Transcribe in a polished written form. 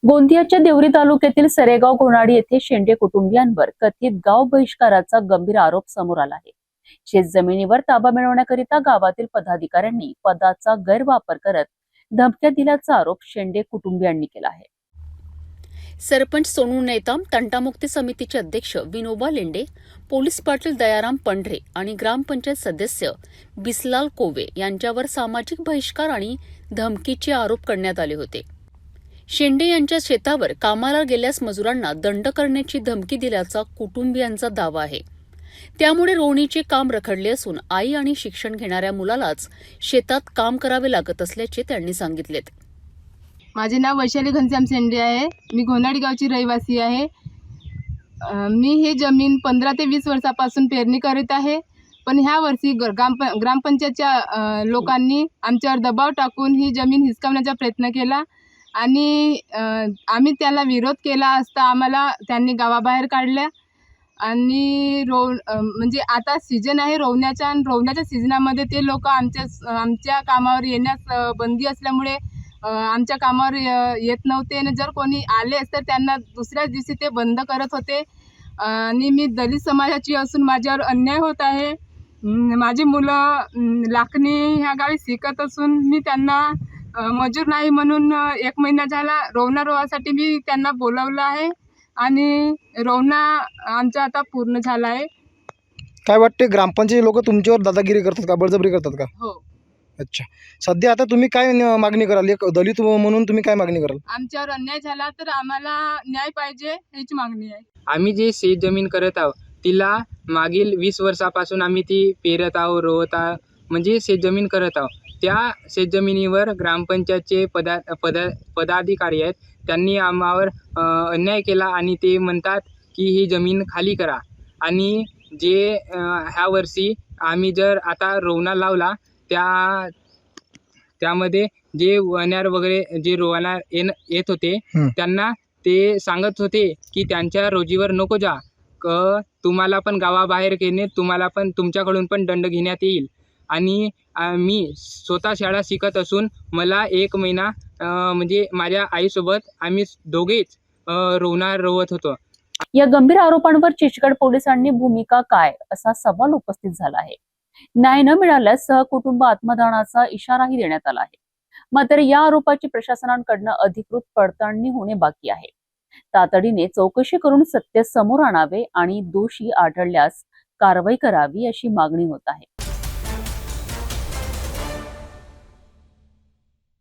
गोंदियाच्या देवरी तालुक्यातील सरेगाव घोणाडी येथे शेंडे कुटुंबियांवर कथित गाव बहिष्काराचा गंभीर आरोप समोर आला आहे। शेतजमिनीवर ताबा मिळवण्याकरिता गावातील पदाधिकाऱ्यांनी पदाचा गैरवापर करत धमक्या दिल्याचा आरोप शेंडे कुटुंबियांनी केला आहे। सरपंच सोनू नेताम, तंटामुक्ती समितीचे अध्यक्ष विनोबा लेंडे, पोलीस पाटील दयाराम पंढरे आणि ग्रामपंचायत सदस्य बिस्लाल कोवे यांच्यावर सामाजिक बहिष्कार आणि धमकीचे आरोप करण्यात आले होते। शेंडे यांच्या शेतावर कामाला गेल्यास मजुरांना दंड करण्याची धमकी दिल्याचा कुटुंबियांचा दावा आहे। त्यामुळे रोवणीचे काम रखडले असून आई आणि शिक्षण घेणाऱ्या मुलालाच शेतात काम करावे लागत असल्याचे त्यांनी सांगितले। माझे नाव वैशाली घनश्याम शेंडे आहे। मी घोणाडी गावची रहिवासी आहे। मी ही जमीन 15 ते 20 वर्षापासून पेरणी करीत आहे, पण ह्या वर्षी ग्रामपंचायतच्या लोकांनी आमच्यावर दबाव टाकून ही जमीन हिसकावण्याचा प्रयत्न केला आणि आम्ही त्याला विरोध केला असता आम्हाला त्यांनी गावाबाहेर काढल्या आणि म्हणजे आता सीजन आहे रोवण्याचा आणि रोवण्याच्या सीजनामध्ये ते लोक आमच्या कामावर येण्यास बंदी असल्यामुळे आमच्या कामावर येत नव्हते आणि जर कोणी आले तर त्यांना दुसऱ्याच दिवशी ते बंद करत होते। आणि मी दलित समाजाची असून माझ्यावर अन्याय होत आहे। माझी मुलं लाखनी ह्या गावी शिकत असून मी त्यांना मजूर नाही म्हणून 1 महिना झाला रोवण्यासाठी मी त्यांना बोलावलं आहे आणि रोवणा आमचा आता पूर्ण झाला आहे। काय वाटते, ग्रामपंचायत लोक तुमच्यावर दादागिरी करतात का, बळजबरी करतात का? हो। अच्छा, सध्या आता तुम्ही काय मागणी कराल? एक दलित म्हणून तुम्ही काय मागणी कराल? आमच्यावर अन्याय झाला तर आम्हाला न्याय पाहिजे हीच मागणी आहे। आम्ही जे शेत जमीन करत आहोत तिला मागील 20 वर्षापासून आम्ही ती पेरत आहोत, रोवत आहोत, म्हणजे शेत जमीन करत आहोत। त्या शेतजमिनीवर ग्रामपंचायतचे पदाधिकारी आहेत, त्यांनी आम्हावर अन्याय केला आणि ते म्हणतात की ही जमीन खाली करा। आणि जे ह्या वर्षी आम्ही जर आता रोवणा लावला त्यामध्ये जे वण्यार वगैरे जे रोवणार येत होते त्यांना ते सांगत होते की त्यांच्या रोजीवर नको जा, तुम्हाला पण गावाबाहेर केले, तुम्हाला पण तुमच्याकडून पण दंड घेण्यात येईल। आणि मी स्वतः शाळा शिकत असून मला 1 महिना म्हणजे माझ्या आईसोबत आम्ही दोघेच रोवत होतो। या गंभीर आरोपांवर चिचगड पोलिसांनी भूमिका काय असा सवाल उपस्थित झाला आहे। न्याय न मिळाल्यास सहकुटुंब आत्मदानाचा इशाराही देण्यात आला आहे। मात्र या आरोपाची प्रशासनाकडून अधिकृत पडताळणी होणे बाकी आहे। तातडीने चौकशी करून सत्य समोर आणावे आणि दोषी आढळल्यास कारवाई करावी अशी मागणी होत आहे।